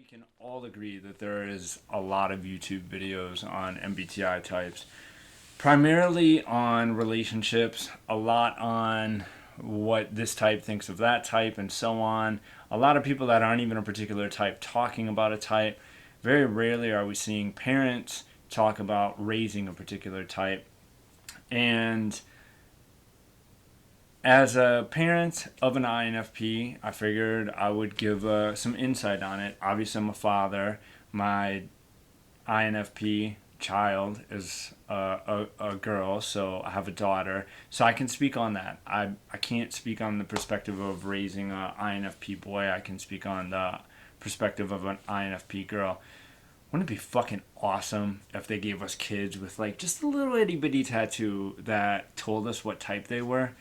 can all agree that there is a lot of YouTube videos on MBTI types, primarily on relationships, a lot on what this type thinks of that type, and so on. A lot of people that aren't even a particular type talking about a type. Very rarely are we seeing parents talk about raising a particular type. And as a parent of an INFP, I figured I would give some insight on it. Obviously, I'm a father. My INFP child is a girl, so I have a daughter. So I can speak on that. I can't speak on the perspective of raising an INFP boy. I can speak on the perspective of an INFP girl. Wouldn't it be fucking awesome if they gave us kids with like just a little itty bitty tattoo that told us what type they were?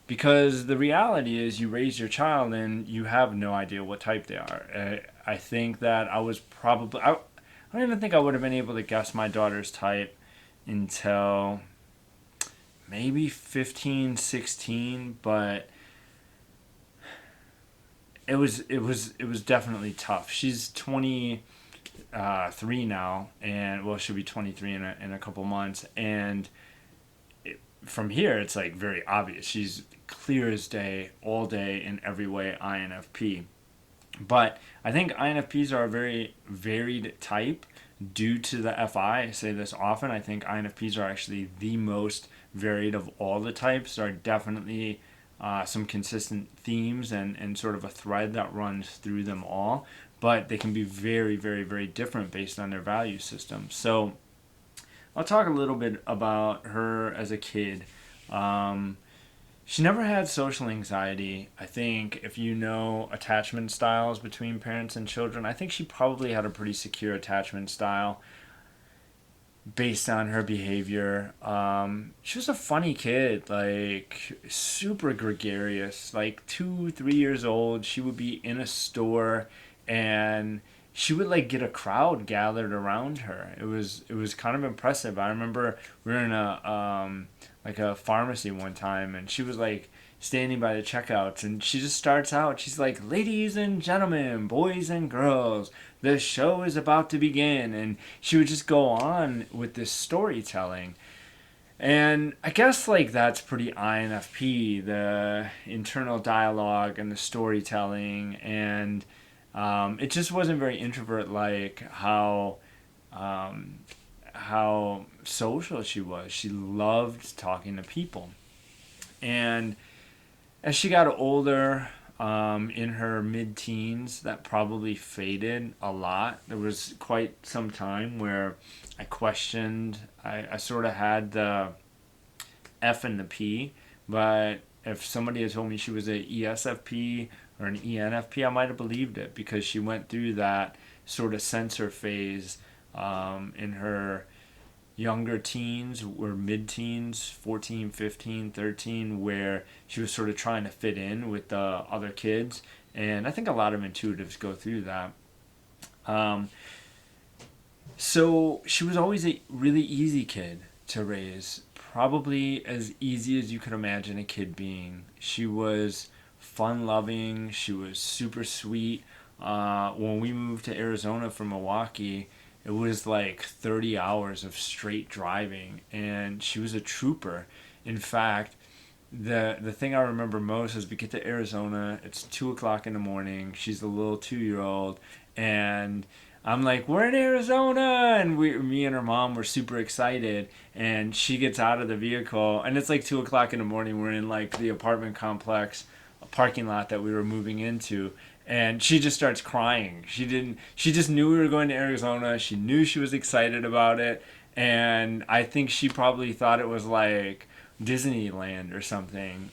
Because the reality is, you raise your child and you have no idea what type they are. I think that I don't even think I would have been able to guess my daughter's type until maybe 15, 16, but it was definitely tough. She's 23 now, and well, she'll be 23 in a couple months, and from here it's like very obvious. She's clear as day, all day, in every way INFP. But I think INFPs are a very varied type due to the FI. I say this often. I think INFPs are actually the most varied of all the types. There are definitely some consistent themes and sort of a thread that runs through them all. But they can be very, very, very different based on their value system. So I'll talk a little bit about her as a kid. Um, she never had social anxiety. I think if you know attachment styles between parents and children, I think she probably had a pretty secure attachment style based on her behavior. She was a funny kid, like super gregarious. Like 2, 3 years old, she would be in a store and she would like get a crowd gathered around her. It was kind of impressive. I remember we were in a pharmacy one time, and she was like standing by the checkouts, and she just starts out. She's like, "Ladies and gentlemen, boys and girls, the show is about to begin," and she would just go on with this storytelling. And I guess like that's pretty INFP, the internal dialogue and the storytelling, and it just wasn't very introvert like um, how social she was. She loved talking to people. And as she got older, in her mid teens, that probably faded a lot. There was quite some time where I sort of had the F and the P, but if somebody had told me she was a ESFP or an ENFP, I might have believed it because she went through that sort of censor phase in her younger teens or mid-teens, 14, 15, 13, where she was sort of trying to fit in with the other kids. And I think a lot of intuitives go through that. Um, so she was always a really easy kid to raise, probably as easy as you could imagine a kid being. She was fun loving, she was super sweet. When we moved to Arizona from Milwaukee, it was like 30 hours of straight driving, and she was a trooper. In fact, the thing I remember most is we get to Arizona. It's 2 o'clock in the morning. She's a little 2 year old, and I'm like, "We're in Arizona," and me and her mom were super excited. And she gets out of the vehicle, and it's like 2 o'clock in the morning. We're in like the apartment complex, a parking lot that we were moving into, and she just starts crying. She just knew we were going to Arizona. She knew she was excited about it, and I think she probably thought it was like Disneyland or something,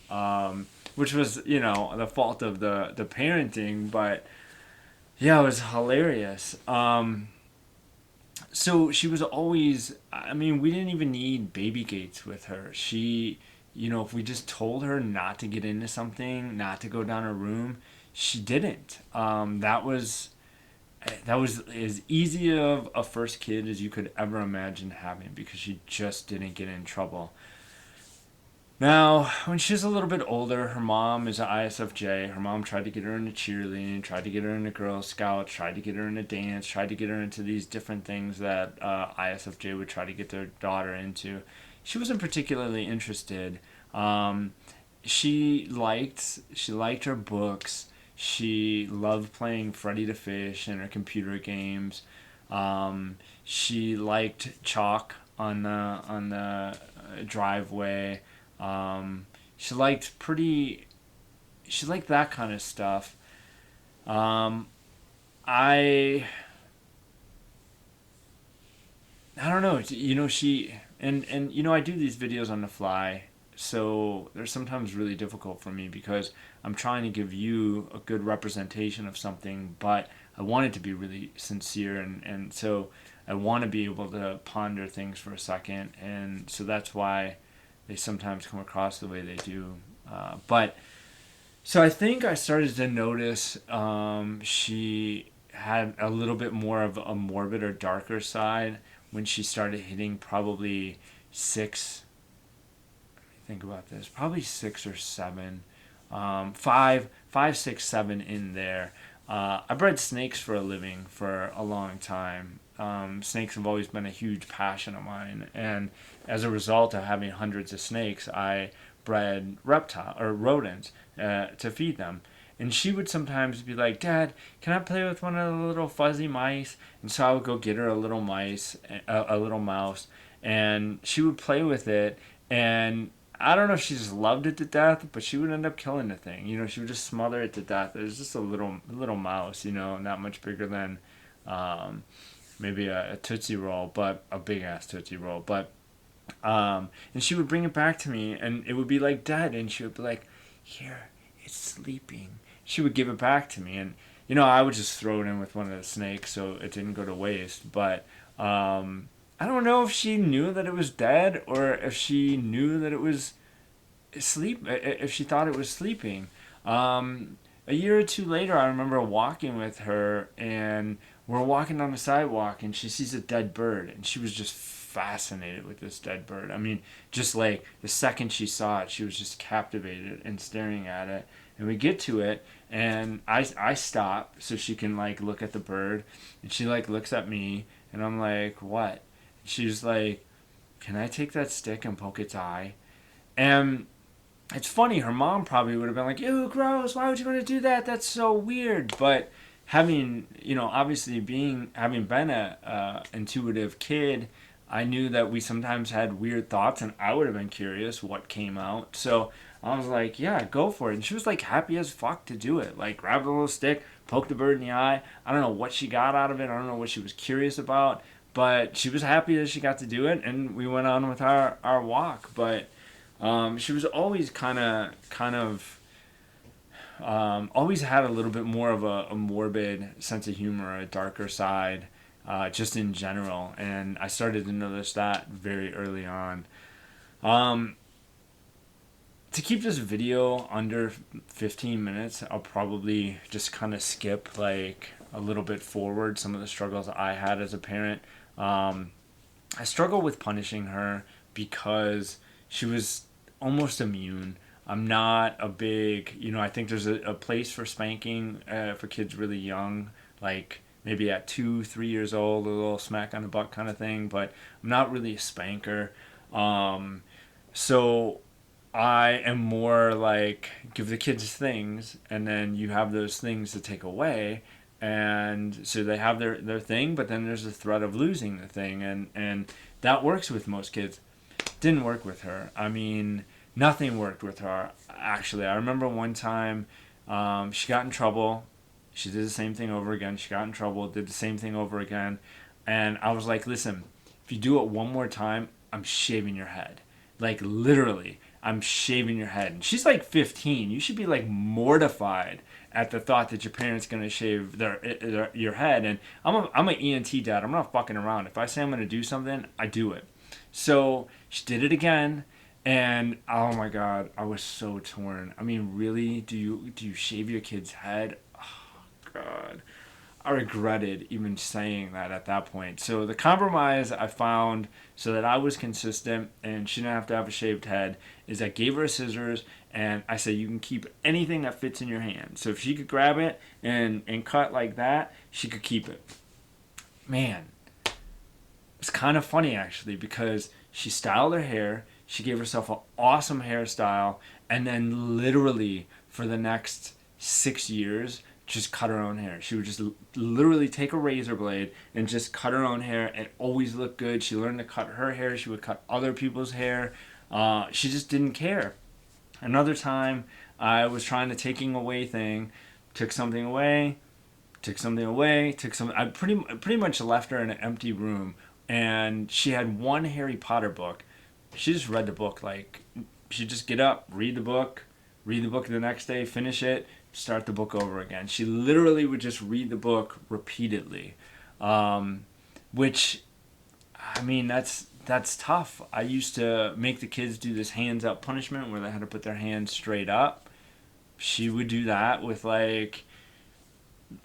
which was the fault of the parenting, but yeah, it was hilarious. So she was always, I mean, we didn't even need baby gates with her. If we just told her not to get into something, not to go down a room, she didn't. That was as easy of a first kid as you could ever imagine having, because she just didn't get in trouble. Now, when she was a little bit older, her mom is an ISFJ. Her mom tried to get her into cheerleading, tried to get her into Girl Scouts, tried to get her into dance, tried to get her into these different things that ISFJ would try to get their daughter into. She wasn't particularly interested. Um, she liked her books. She loved playing Freddy the Fish and her computer games. She liked chalk on the driveway. Um, she liked pretty. She liked that kind of stuff. Um, I I don't know. She and I do these videos on the fly, so they're sometimes really difficult for me because I'm trying to give you a good representation of something, but I want it to be really sincere, and so I want to be able to ponder things for a second, and so that's why they sometimes come across the way they do. But so I think I started to notice she had a little bit more of a morbid or darker side when she started hitting probably six. Think about this. Probably 6 or 7, five, 6, 7 in there. I bred snakes for a living for a long time. Snakes have always been a huge passion of mine, and as a result of having hundreds of snakes, I bred reptile or rodents to feed them. And she would sometimes be like, "Dad, can I play with one of the little fuzzy mice?" And so I would go get her a little little mouse, and she would play with it. And I don't know if she just loved it to death, but she would end up killing the thing. She would just smother it to death. It was just a little mouse, not much bigger than um, maybe a Tootsie Roll, but a big ass Tootsie Roll. But and she would bring it back to me, and it would be like dead, and she would be like, "Here, it's sleeping." She would give it back to me, and I would just throw it in with one of the snakes so it didn't go to waste. But I don't know if she knew that it was dead or if she knew that it was if she thought it was sleeping. A year or two later, I remember walking with her, and we're walking on the sidewalk, and she sees a dead bird, and she was just fascinated with this dead bird. I mean, just like the second she saw it, she was just captivated and staring at it. And we get to it, and I stop so she can like look at the bird, and she like looks at me, and I'm like, "What?" She's like, "Can I take that stick and poke its eye?" And it's funny, her mom probably would have been like, "Ew, gross, why would you want to do that? That's so weird." But having, obviously having been a intuitive kid, I knew that we sometimes had weird thoughts, and I would have been curious what came out. So I was like, "Yeah, go for it." And she was like happy as fuck to do it. Like, grab the little stick, poke the bird in the eye. I don't know what she got out of it. I don't know what she was curious about, but she was happy that she got to do it, and we went on with our walk. But she was always always had a little bit more of a morbid sense of humor, a darker side, just in general. And I started to notice that very early on. Um, to keep this video under 15 minutes, I'll probably just kind of skip like a little bit forward some of the struggles I had as a parent. Um, I struggle with punishing her because she was almost immune. I'm not a big, I think there's a place for spanking for kids really young, like maybe at 2, 3 years old, a little smack on the butt kind of thing, but I'm not really a spanker. Um, so I am more like give the kids things, and then you have those things to take away, and so they have their thing, but then there's the threat of losing the thing, and that works with most kids. Didn't work with her. I mean, nothing worked with her. Actually, I remember one time she got in trouble. She did the same thing over again. She got in trouble, did the same thing over again, and I was like, "Listen, if you do it one more time, I'm shaving your head." Like, literally, I'm shaving your head. And she's like 15. You should be like mortified at the thought that your parents gonna shave your head. And I'm an ENT dad. I'm not fucking around. If I say I'm gonna do something, I do it. So she did it again, and oh my god, I was so torn. I mean, really, do you shave your kid's head? Oh god. I regretted even saying that at that point. So the compromise I found so that I was consistent and she didn't have to have a shaved head is I gave her scissors and I said, you can keep anything that fits in your hand. So if she could grab it and cut like that, she could keep it. Man, it's kind of funny actually because she styled her hair, she gave herself an awesome hairstyle, and then literally for the next 6 years, just cut her own hair. She would just literally take a razor blade and just cut her own hair and always look good. She learned to cut her hair. She would cut other people's hair. She just didn't care. Another time, I was trying the taking away thing, took something away, took something away, took some. I pretty much left her in an empty room, and she had one Harry Potter book. She just read the book like she'd just get up, read the book the next day, finish it, start the book over again. She literally would just read the book repeatedly, which, I mean, that's tough. I used to make the kids do this hands up punishment where they had to put their hands straight up. She would do that with like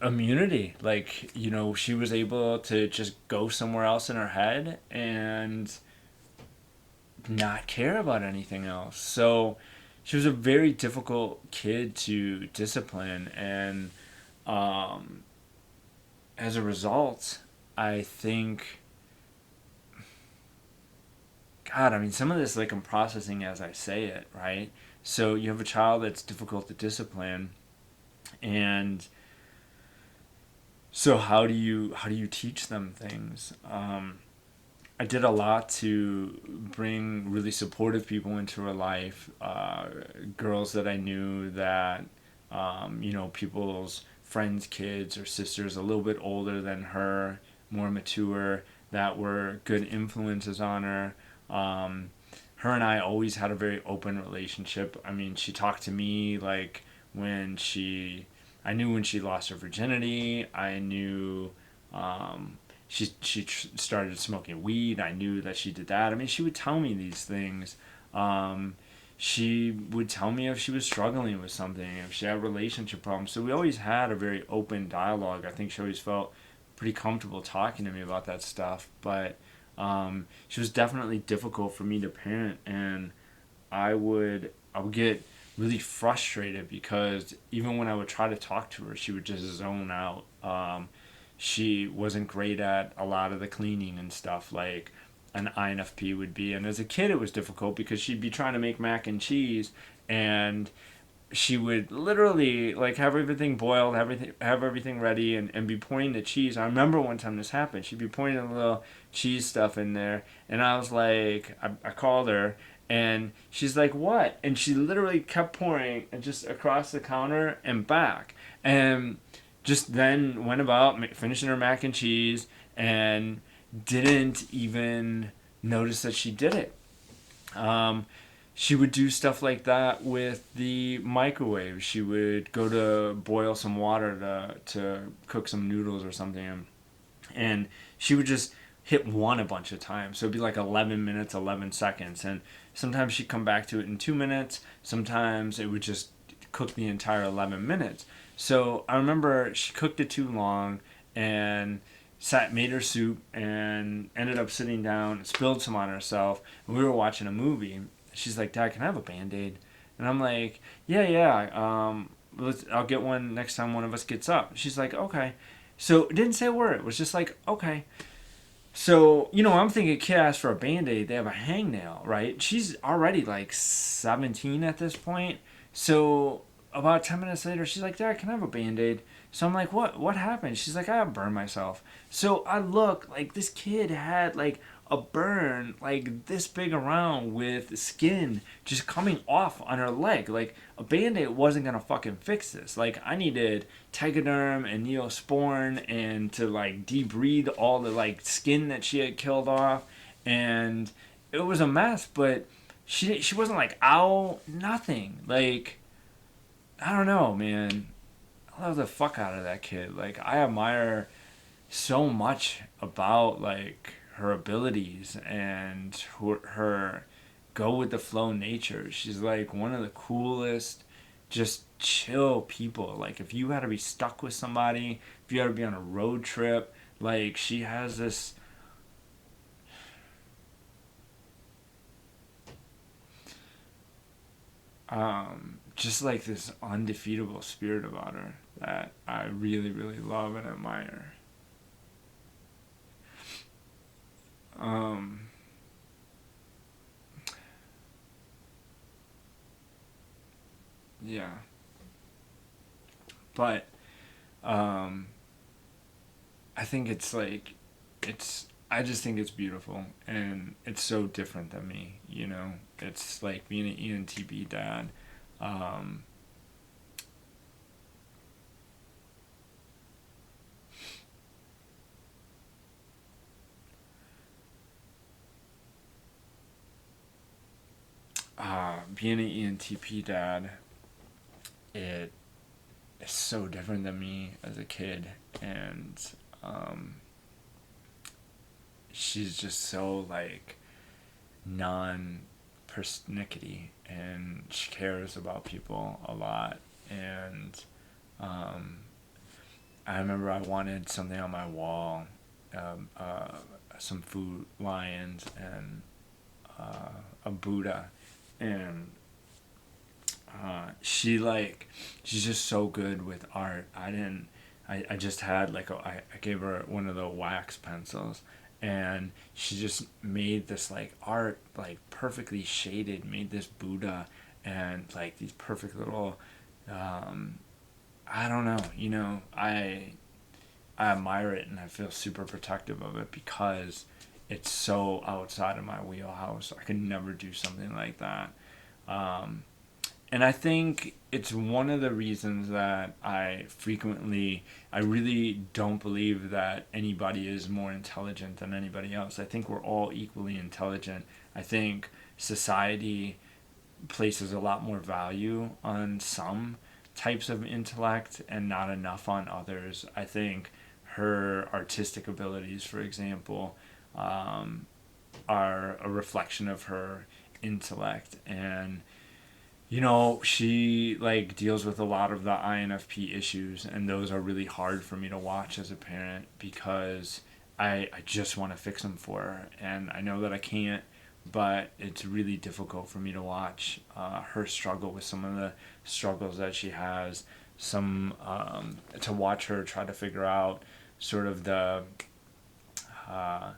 immunity. Like, you know, she was able to just go somewhere else in her head and not care about anything else. So she was a very difficult kid to discipline, and as a result, I think, God, I mean, some of this, like, I'm processing as I say it, right? So you have a child that's difficult to discipline, and so how do you teach them things? I did a lot to bring really supportive people into her life, girls that I knew that, you know, people's friends' kids or sisters a little bit older than her, more mature, that were good influences on her. Her and I always had a very open relationship. I mean, she talked to me like I knew when she lost her virginity. I knew started smoking weed. I knew that she did that. I mean, she would tell me these things. She would tell me if she was struggling with something, if she had relationship problems. So we always had a very open dialogue. I think she always felt pretty comfortable talking to me about that stuff. But she was definitely difficult for me to parent, and I would get really frustrated because even when I would try to talk to her, she would just zone out. She wasn't great at a lot of the cleaning and stuff like an INFP would be. And as a kid, it was difficult because she'd be trying to make mac and cheese, and she would literally like have everything boiled, have everything ready, and be pouring the cheese. I remember one time this happened. She'd be pouring a little cheese stuff in there, and I was like, I called her, and she's like, "What?" And she literally kept pouring and just across the counter and back, and just then went about finishing her mac and cheese and didn't even notice that she did it. She would do stuff like that with the microwave. She would go to boil some water to cook some noodles or something, and she would just hit one a bunch of times. So it'd be like 11 minutes, 11 seconds. And sometimes she'd come back to it in 2 minutes. Sometimes it would just cook the entire 11 minutes. So I remember she cooked it too long and made her soup and ended up sitting down and spilled some on herself. And we were watching a movie. She's like, "Dad, can I have a Band-Aid?" And I'm like, yeah. I'll get one next time one of us gets up. She's like, "Okay." So it didn't say a word. It was just like, "Okay." So, you know, I'm thinking kid asked for a Band-Aid. They have a hangnail, right? She's already like 17 at this point. So about 10 minutes later, she's like, "Dad, can I have a Band-Aid?" So I'm like, What happened?" She's like, "I burned myself." So I look, like this kid had like a burn like this big around with skin just coming off on her leg. Like a Band-Aid wasn't gonna fucking fix this. Like I needed Tegaderm and Neosporin and to like debride all the like skin that she had killed off, and it was a mess. But she wasn't like ow, nothing. Like I don't know, man. I love the fuck out of that kid. Like I admire so much about like her abilities and her go with the flow nature. She's like one of the coolest just chill people. Like if you had to be stuck with somebody, if you had to be on a road trip, like she has this just like this undefeatable spirit about her that I really, really love and admire. Um, yeah, but um, I think it's like it's. I just think it's beautiful, and it's so different than me. You know, it's like being an ENTP dad. Um, Being an ENTP dad, it is so different than me as a kid, and um, she's just so like non persnickety, and she cares about people a lot. And um, I remember I wanted something on my wall, um, uh, some food lions and a Buddha, and she like she's just so good with art. I just had like I gave her one of the wax pencils, and she just made this like art, like perfectly shaded, made this Buddha and like these perfect little um I don't know, you know, I admire it and I feel super protective of it because it's so outside of my wheelhouse. I could never do something like that. Um, and I think it's one of the reasons that I really don't believe that anybody is more intelligent than anybody else. I think we're all equally intelligent. I think society places a lot more value on some types of intellect and not enough on others. I think her artistic abilities, for example, um, are a reflection of her intellect. And you know, she like deals with a lot of the INFP issues, and those are really hard for me to watch as a parent because I just want to fix them for her, and I know that I can't, but it's really difficult for me to watch her struggle with some of the struggles that she has. Some to watch her try to figure out sort of the uh,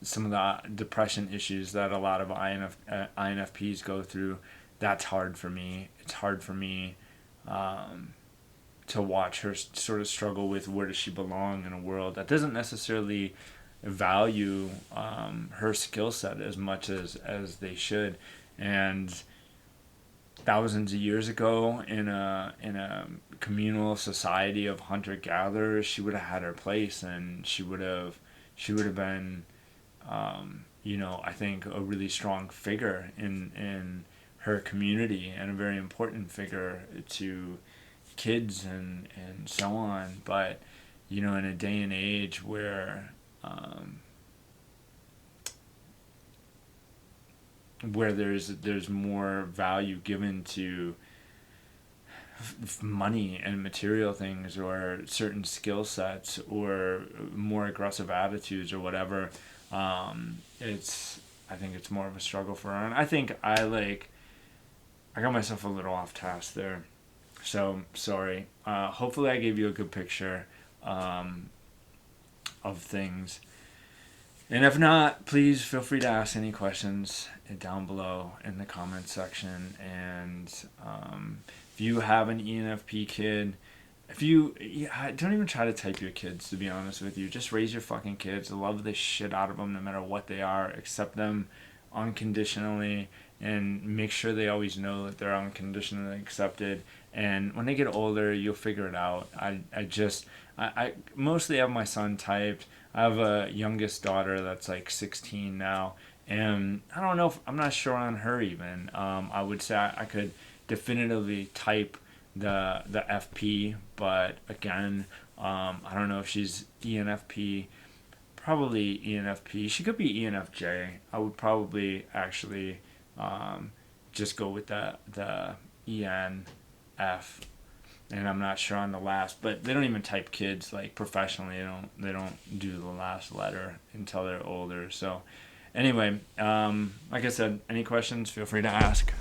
some of the depression issues that a lot of INFPs go through. That's hard for me. It's hard for me um, to watch her sort of struggle with where does she belong in a world that doesn't necessarily value her skill set as much as they should. And thousands of years ago in a communal society of hunter gatherers, she would have had her place, and she would have been you know, I think a really strong figure in her community and a very important figure to kids and so on. But you know, in a day and age where there's more value given to money and material things or certain skill sets or more aggressive attitudes or whatever, it's I think it's more of a struggle for her. And I think I got myself a little off task there, so sorry. Hopefully I gave you a good picture um, of things. And if not, please feel free to ask any questions down below in the comments section. And if you have an ENFP kid, if you yeah, don't even try to type your kids, to be honest with you, just raise your fucking kids. Love the shit out of them, no matter what they are. Accept them unconditionally, and make sure they always know that they're unconditionally accepted. And when they get older, you'll figure it out. I mostly have my son typed. I have a youngest daughter that's like 16 now, and I don't know if I'm not sure on her even. I would say I could definitively type the FP, but again, I don't know if she's ENFP. Probably ENFP. She could be ENFJ. I would probably actually um, just go with the EN. F, and I'm not sure on the last, but they don't even type kids like professionally. They don't do the last letter until they're older. So anyway, like I said, any questions, feel free to ask.